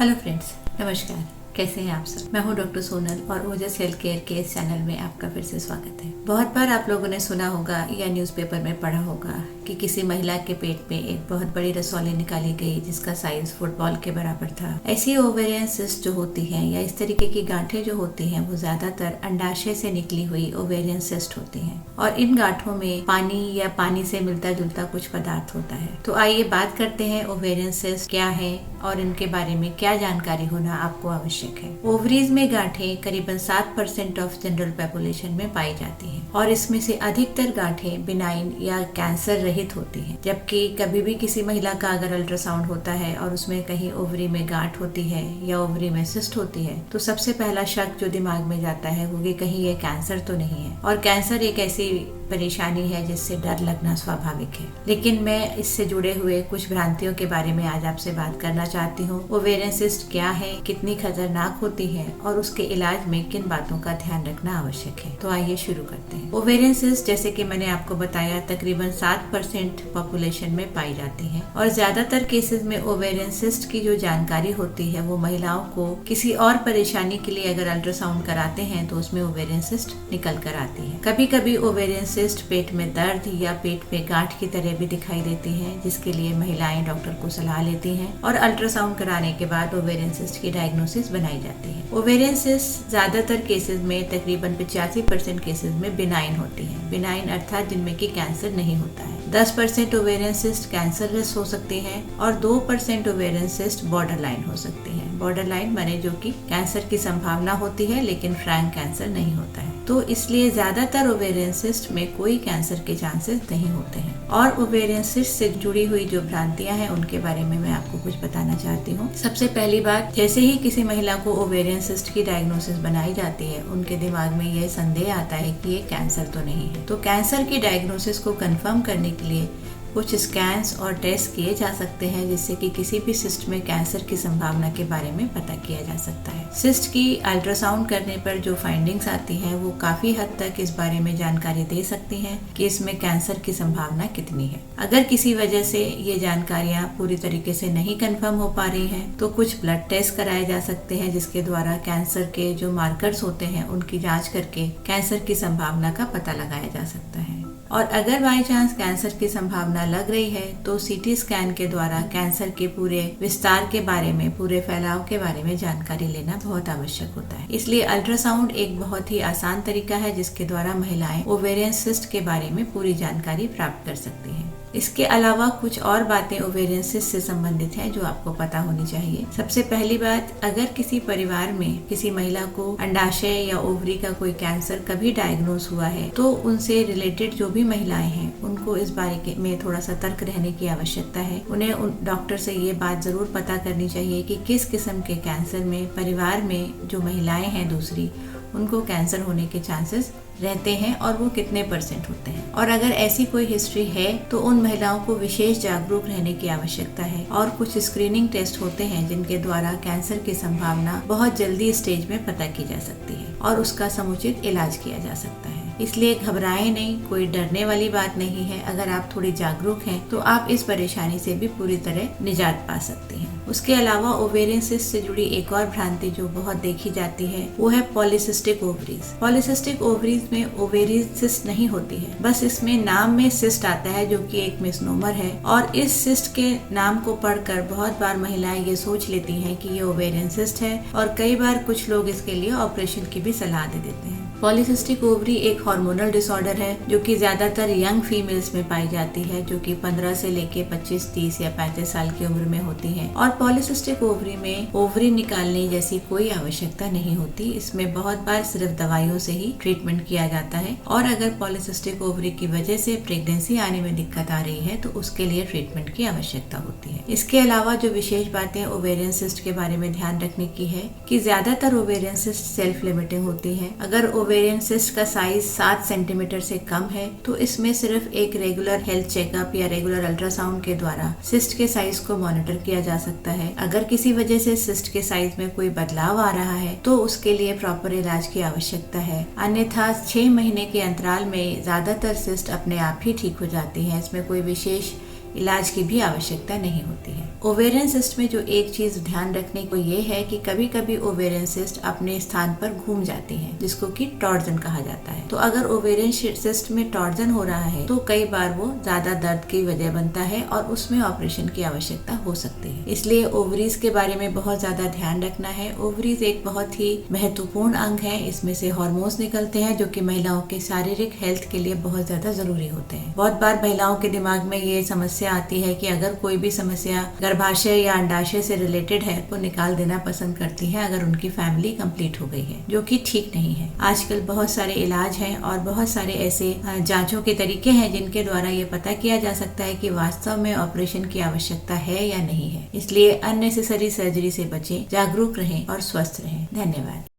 Hello friends, नमस्कार। कैसे हैं आप सब? मैं हूं डॉक्टर सोनल और ओजस हेल्थ केयर के इस चैनल में आपका फिर से स्वागत है। बहुत बार आप लोगों ने सुना होगा या न्यूज़पेपर में पढ़ा होगा कि किसी महिला के पेट में एक बहुत बड़ी रसौली निकाली गई जिसका साइज फुटबॉल के बराबर था। ऐसी ओवेरियन सिस्ट जो होती है या इस तरीके की गांठें जो होती हैं वो ज्यादातर अंडाशय से निकली हुई ओवेरियन सिस्ट होती हैं और इन गांठों में पानी या पानी से मिलता जुलता कुछ पदार्थ होता है। तो आइए बात करते हैं ओवेरियन सिस्ट क्या है और इनके बारे में क्या जानकारी होना आपको आवश्यक है। ओवरीज में गांठें करीबन 7% ऑफ जनरल पॉपुलेशन में पाई जाती हैं और इसमें से अधिकतर गांठें बिनाइन या कैंसर रहित होती हैं। जबकि कभी भी किसी महिला का अगर अल्ट्रासाउंड होता है और उसमें कहीं ओवरी में गांठ होती है या ओवरी में सिस्ट होती है तो सबसे पहला शक जो दिमाग में जाता है वो कि कहीं ये कैंसर तो नहीं है। और कैंसर एक ऐसी परेशानी है जिससे डर लगना स्वाभाविक है। लेकिन मैं इससे जुड़े हुए कुछ भ्रांतियों के बारे में आज आपसे बात करना चाहती हूँ। ओवेरियन सिस्ट क्या है, कितनी खतरनाक होती है और उसके इलाज में किन बातों का ध्यान रखना आवश्यक है। तो आइए शुरू करते हैं। ओवेरियन सिस्ट जैसे कि मैंने आपको बताया तकरीबन 7% पॉपुलेशन में पाई जाती है और ज्यादातर केसेस में ओवेरियन सिस्ट की जो जानकारी होती है वो महिलाओं को किसी और परेशानी के लिए अगर अल्ट्रासाउंड कराते हैं तो उसमें ओवेरियन सिस्ट निकल कर आती है। कभी कभी ओवेरियन सिस्ट पेट में दर्द या पेट में गांठ की तरह भी दिखाई देती है, जिसके लिए महिलाएं डॉक्टर को सलाह लेती हैं और अल्ट्रासाउंड कराने के बाद ओवेरियन सिस्ट की डायग्नोसिस बनाई जाती है। ओवेरियन सिस्ट ज्यादातर केसेस में तकरीबन 85% केसेस में बिनाइन होती है। बिनाइन अर्थात जिनमें की कैंसर नहीं होता है। 10% ओवेरियन सिस्ट कैंसरलेस हो सकती है और 2% ओवेरियन सिस्ट बॉर्डरलाइन हो सकती है। बॉर्डरलाइन माने जो कि कैंसर की संभावना होती है लेकिन फ्रैंक कैंसर नहीं होता है। तो इसलिए ज्यादातर ओवेरियन सिस्ट में कोई कैंसर के चांसेस नहीं होते हैं। और ओवेरियन सिस्ट से जुड़ी हुई जो भ्रांतियां हैं उनके बारे में मैं आपको कुछ बताना चाहती हूँ। सबसे पहली बात, जैसे ही किसी महिला को ओवेरियन सिस्ट की डायग्नोसिस बनाई जाती है उनके दिमाग में यह संदेह आता है कि ये कैंसर तो नहीं है। तो कैंसर की डायग्नोसिस को कंफर्म करने के लिए कुछ स्कैन्स और टेस्ट किए जा सकते हैं जिससे कि किसी भी सिस्ट में कैंसर की संभावना के बारे में पता किया जा सकता है। सिस्ट की अल्ट्रासाउंड करने पर जो फाइंडिंग्स आती हैं वो काफी हद तक इस बारे में जानकारी दे सकती हैं कि इसमें कैंसर की संभावना कितनी है। अगर किसी वजह से ये जानकारियां पूरी तरीके से नहीं कंफर्म हो पा रही हैं तो कुछ ब्लड टेस्ट कराए जा सकते हैं जिसके द्वारा कैंसर के जो मार्कर्स होते हैं उनकी जाँच करके कैंसर की संभावना का पता लगाया जा सकता है। और अगर बाई चांस कैंसर की संभावना लग रही है तो सीटी स्कैन के द्वारा कैंसर के पूरे विस्तार के बारे में, पूरे फैलाव के बारे में जानकारी लेना बहुत आवश्यक होता है। इसलिए अल्ट्रासाउंड एक बहुत ही आसान तरीका है जिसके द्वारा महिलाएं ओवेरियन सिस्ट के बारे में पूरी जानकारी प्राप्त कर सकती हैं। इसके अलावा कुछ और बातें ओवेरियन सिस्ट से संबंधित हैं जो आपको पता होनी चाहिए। सबसे पहली बात, अगर किसी परिवार में किसी महिला को अंडाशय या ओवरी का कोई कैंसर कभी डायग्नोज हुआ है तो उनसे रिलेटेड जो भी महिलाएं हैं उनको इस बारे में थोड़ा सतर्क रहने की आवश्यकता है। उन्हें डॉक्टर से ये बात जरूर पता करनी चाहिए कि किस किस्म के कैंसर में परिवार में जो महिलाएं हैं दूसरी उनको कैंसर होने के चांसेस रहते हैं और वो कितने % होते हैं। और अगर ऐसी कोई हिस्ट्री है तो उन महिलाओं को विशेष जागरूक रहने की आवश्यकता है। और कुछ स्क्रीनिंग टेस्ट होते हैं जिनके द्वारा कैंसर की संभावना बहुत जल्दी स्टेज में पता की जा सकती है और उसका समुचित इलाज किया जा सकता है। इसलिए घबराएं नहीं, कोई डरने वाली बात नहीं है। अगर आप थोड़ी जागरूक हैं तो आप इस परेशानी से भी पूरी तरह निजात पा सकते हैं। उसके अलावा ओवेरियन सिस्ट से जुड़ी एक और भ्रांति जो बहुत देखी जाती है वो है पॉलीसिस्टिक ओवरीज। पॉलीसिस्टिक ओवरीज में ओवेरियन सिस्ट नहीं होती है, बस इसमें नाम में सिस्ट आता है जो कि एक मिसनोमर है। और इस सिस्ट के नाम को पढ़कर बहुत बार महिलाएं ये सोच लेती हैं कि ये ओवेरियन सिस्ट है और कई बार कुछ लोग इसके लिए ऑपरेशन की भी सलाह दे देते हैं। पॉलीसिस्टिक ओवरी एक हार्मोनल डिसऑर्डर है जो कि ज्यादातर यंग फीमेल्स में पाई जाती है जो कि 15 से लेके 25, 30 या 35 साल की उम्र में होती है। और पॉलीसिस्टिक ओवरी में ओवरी निकालने जैसी कोई आवश्यकता नहीं होती। इसमें बहुत बार सिर्फ दवाइयों से ही ट्रीटमेंट किया जाता है। और अगर पॉलीसिस्टिक ओवरी की वजह से प्रेगनेंसी आने में दिक्कत आ रही है तो उसके लिए ट्रीटमेंट की आवश्यकता होती है। इसके अलावा जो विशेष बातें ओवेरियन सिस्ट के बारे में ध्यान रखने की है कि ज्यादातर ओवेरियन सिस्ट सेल्फ लिमिटिंग होती है। अगर ओवेरियन सिस्ट का साइज 7 सेंटीमीटर से कम है तो इसमें सिर्फ एक रेगुलर हेल्थ चेकअप या रेगुलर अल्ट्रासाउंड के द्वारा सिस्ट के साइज को मॉनिटर किया जा सकता है। अगर किसी वजह से सिस्ट के साइज में कोई बदलाव आ रहा है तो उसके लिए प्रॉपर इलाज की आवश्यकता है। अन्यथा 6 महीने के अंतराल में ज्यादातर सिस्ट अपने आप ही ठीक हो जाती है। इसमें कोई विशेष इलाज की भी आवश्यकता नहीं होती है। ओवेरियन सिस्ट में जो एक चीज ध्यान रखने को ये है कि कभी कभी ओवेरियन सिस्ट अपने स्थान पर घूम जाती है, जिसको कि टॉर्जन कहा जाता है। तो अगर ओवेरियन सिस्ट में टॉर्जन हो रहा है तो कई बार वो ज्यादा दर्द की वजह बनता है और उसमें ऑपरेशन की आवश्यकता हो सकती है। इसलिए ओवरीज के बारे में बहुत ज्यादा ध्यान रखना है। ओवरीज एक बहुत ही महत्वपूर्ण अंग है। इसमें से हार्मोन्स निकलते हैं जो कि महिलाओं के शारीरिक हेल्थ के लिए बहुत ज्यादा जरूरी होते हैं। बहुत बार महिलाओं के दिमाग में ये समस्या आती है कि अगर कोई भी समस्या गर्भाशय या अंडाशय से रिलेटेड है तो निकाल देना पसंद करती है अगर उनकी फैमिली कंप्लीट हो गई है, जो कि ठीक नहीं है। आजकल बहुत सारे इलाज हैं और बहुत सारे ऐसे जांचों के तरीके हैं जिनके द्वारा ये पता किया जा सकता है कि वास्तव में ऑपरेशन की आवश्यकता है या नहीं है। इसलिए अननेसेसरी सर्जरी से बचें, जागरूक रहें और स्वस्थ रहें। धन्यवाद।